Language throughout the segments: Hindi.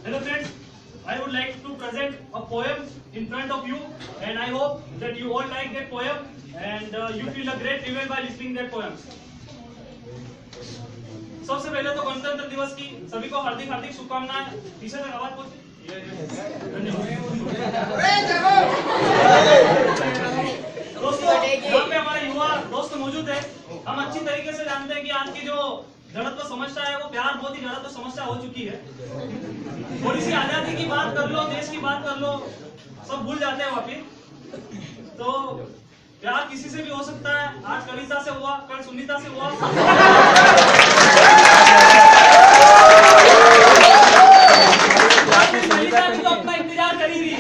Hello friends, I would like to present a poem in front of you, and I hope that you all like that poem and you feel a great thrill by listening that poem. सबसे पहले तो गणतंत्र दिवस की सभी को हार्दिक हार्दिक शुभकामनाएं। पीछे तक आवाज पहुंचे। दोस्तों, यहाँ पे हमारे युवा दोस्त मौजूद है। हम अच्छी तरीके से जानते हैं कि आज की जो जड़त्व समस्या है वो प्यार बहुत ही जड़त्व समस्या हो चुकी है। थोड़ी सी आजादी की बात कर लो, देश की बात कर लो, सब भूल जाते हैं वापिस। तो प्यार किसी से भी हो सकता है। आज कविता से हुआ, कल सुनीता से हुआ। सुनीता भी तो अपना इंतजार कर ही रही है।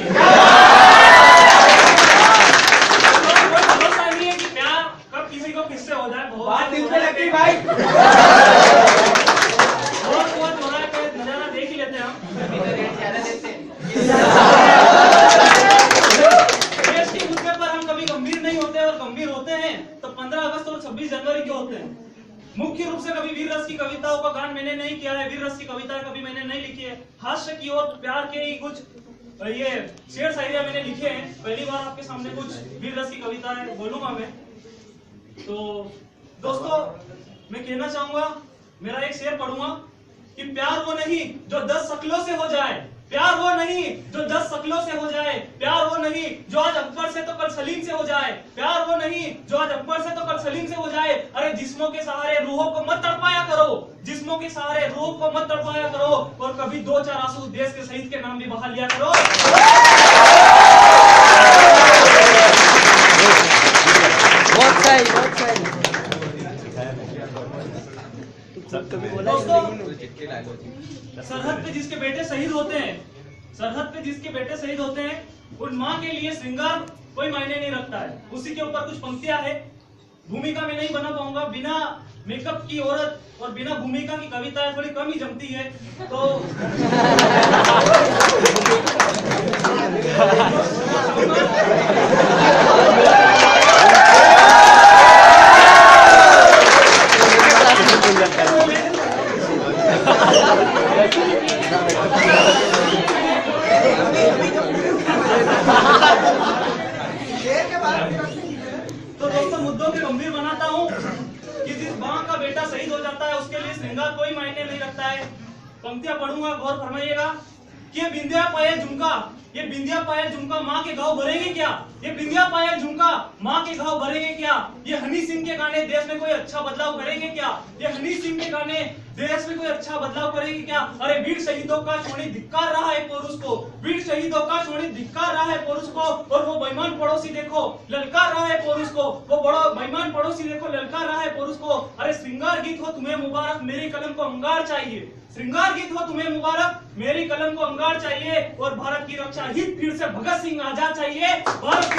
कोई भरोसा नहीं है कि प्यार कब किसी को किससे हो जाए। बहुत दिल पे लगती भाई। बहुत हो रहा है, नजारा देख ही लेते हैं हम। देश के मुद्दे पर हम कभी गंभीर नहीं होते, और गंभीर होते हैं तो 15 अगस्त और 26 जनवरी के होते हैं। मुख्य रूप से कभी वीर रस की कविताओं का गान मैंने नहीं किया है, वीर रस की कविताएं कभी मैंने नहीं लिखी है। हास्य की और प्यार के ही कुछ ये शेर शायरियां मैंने लिखे हैं। पहली बार आपके सामने कुछ वीर रस की कविताएं बोलूंगा मैं। तो दोस्तों, मैं कहना चाहूंगा, मेरा एक शेर पढ़ूंगा कि प्यार वो नहीं जो 10 शक्लों से हो जाए, प्यार वो नहीं जो 10 शक्लों से हो जाए, प्यार वो नहीं जो आज अकबर से तो कल सलीम से हो जाए, प्यार वो नहीं जो आज अकबर से तो कल सलीम से हो जाए। अरे जिस्मों के सहारे रूहों को मत तड़पाया करो, जिस्मों के सहारे रूहों को मत तड़पाया करो, और कभी 2-4 आंसू देश के शहीद के नाम भी बहा लिया करो। बहुत सही, बहुत सही। दोस्तों, सरहद पे जिसके बेटे शहीद होते हैं, सरहद पे जिसके बेटे शहीद होते हैं, उन माँ के लिए श्रृंगार कोई मायने नहीं रखता है। उसी के ऊपर कुछ पंक्तियां है। भूमिका में नहीं बना पाऊंगा, बिना मेकअप की औरत और बिना भूमिका की कविताएं थोड़ी कम ही जमती है। तो दोस्तों, मुद्दों के गंभीर बनाता हूँ कि जिस माँ का बेटा शहीद हो जाता है उसके लिए श्रृंगार कोई मायने नहीं रखता है। पंक्तियां पढ़ूंगा, गौर फरमाइएगा कि ये बिंदिया पायल झुमका, ये बिंदिया पायल झुमका माँ के घाव भरेंगे क्या? ये बिंदिया पायल झुमका माँ के घाव भरेंगे क्या? ये हनी सिंह के गाने देश में कोई अच्छा बदलाव करेंगे क्या? ये हनी सिंह के गाने देश में कोई अच्छा बदलाव करेंगे क्या? अरे वीर शहीदों का छोड़ी धिक्कार रहा है पुरुष को, वीर शहीदों का छोड़ी धिक्कार रहा है पुरुष को, और वो बेईमान पड़ोसी देखो ललकार रहा है पुरुष को, वो बड़ा बेईमान पड़ोसी देखो ललकार रहा है पुरुष को। अरे श्रृंगार गीत हो तुम्हें मुबारक, मेरी कलम को अंगार चाहिए। श्रृंगार गीत हो तुम्हें मुबारक, मेरी कलम को अंगार चाहिए, और भारत की रक्षा हित फिर से भगत सिंह आजाद चाहिए। भारत की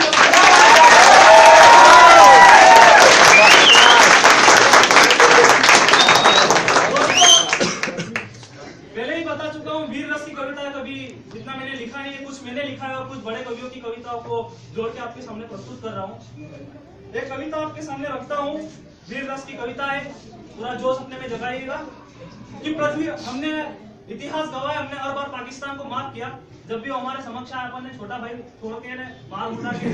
पहले ही बता चुका हूँ, वीर रस की कविता कभी जितना मैंने लिखा नहीं है, कुछ मैंने लिखा है और कुछ बड़े कवियों की कविताओं को जोड़ के आपके सामने प्रस्तुत कर रहा हूँ। एक कविता आपके सामने रखता हूँ, वीर रस की कविता है। पूरा जोश अपने में जगाइएगा कि पृथ्वी, हमने इतिहास गवाया, हमने हर बार पाकिस्तान को माफ किया। जब भी वो हमारे समक्ष आया, अपन ने छोटा भाई छोड़ के बाल उठा के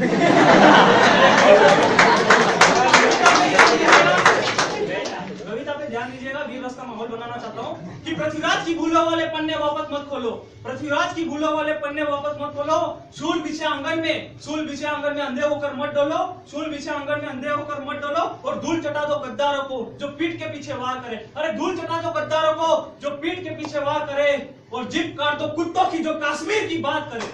कविता पे ध्यान दीजिएगा। वीर रस का माहौल बनाना चाहता हूँ कि पृथ्वीराज की भूलों वाले पन्ने वापस मत खोलो, पृथ्वीराज की भूलों वाले पन्ने वापस मत खोलो। शूल बिछे आंगन में, शूल बिछे आंगन में अंधे होकर मत डोलो, शूल बिछे आंगन में अंधे होकर मत डोलो, और धूल चटा दो गद्दारों को जो पीठ के पीछे वार करे। अरे धूल चटा दो गद्दारों को जो पीठ के पीछे वार करे, और जिप काट दो कुत्तों की जो कश्मीर की बात करे।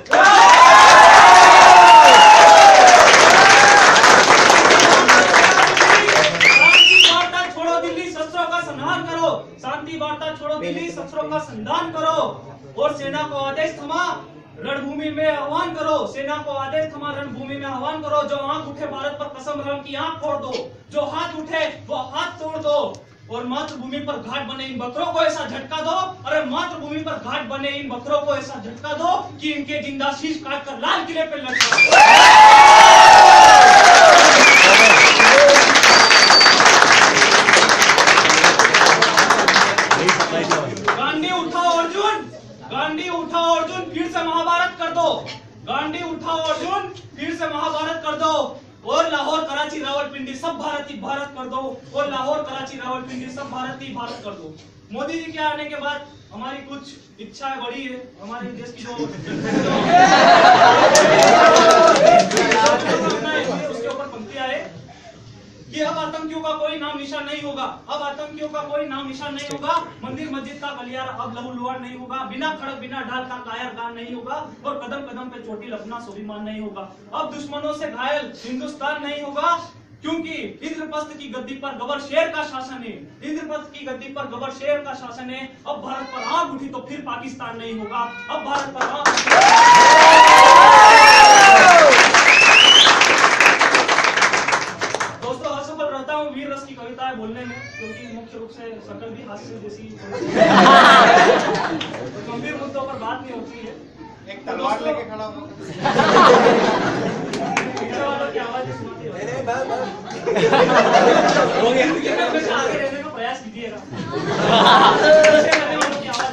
शांति वार्ता छोड़ो दिल्ली, शस्त्रों का संधान करो, और सेना को आदेश थमा रणभूमि में आह्वान करो, सेना को आदेश थमा रणभूमि में आह्वान करो। जो आंख उठे भारत पर कसम राम की आंख फोड़ दो, जो हाथ उठे वो हाथ तोड़ दो, और मातृभूमि पर घाट बने इन बकरों को ऐसा झटका दो। अरे मातृभूमि पर घाट बने इन बकरों को ऐसा झटका दो कि इनके जिंदा शीश काट कर लाल किले पे लटका दो। अर्जुन फिर से महाभारत कर दो और लाहौर कराची रावलपिंडी सब भारत ही भारत कर दो और लाहौर कराची रावलपिंडी सब भारत ही भारत कर दो। मोदी जी के आने के बाद हमारी कुछ इच्छाएं बढ़ी है। हमारे देश की जो उसके ऊपर पंक्तियां है कि अब आतंकियों का कोई नाम निशान नहीं होगा, अब आतंकियों का कोई नाम निशान नहीं होगा, मंदिर मस्जिद का गलियारा अब लहूलुहान नहीं होगा, बिना खड़क बिना ढाल का कायर गान नहीं होगा और कदम कदम पे चोटिल अपना स्वाभिमान नहीं होगा। अब दुश्मनों से घायल हिंदुस्तान नहीं होगा, क्योंकि इंद्रप्रस्थ की गद्दी पर गबर शेर का शासन है, इंद्रप्रस्थ की गद्दी पर गबर शेर का शासन है। अब भारत पर आंख उठी तो फिर पाकिस्तान नहीं होगा, अब भारत पर आंख वीर रस की कविताएं बोलने में, क्योंकि मुख्य रूप से सकल भी हास्य जैसी गंभीर मुद्दों पर बात नहीं होती है। एक तलवार लेके खड़ा हो वालों की आवाज सुनाती है। आगे रहने का प्रयास कीजिएगा। वालों की आवाज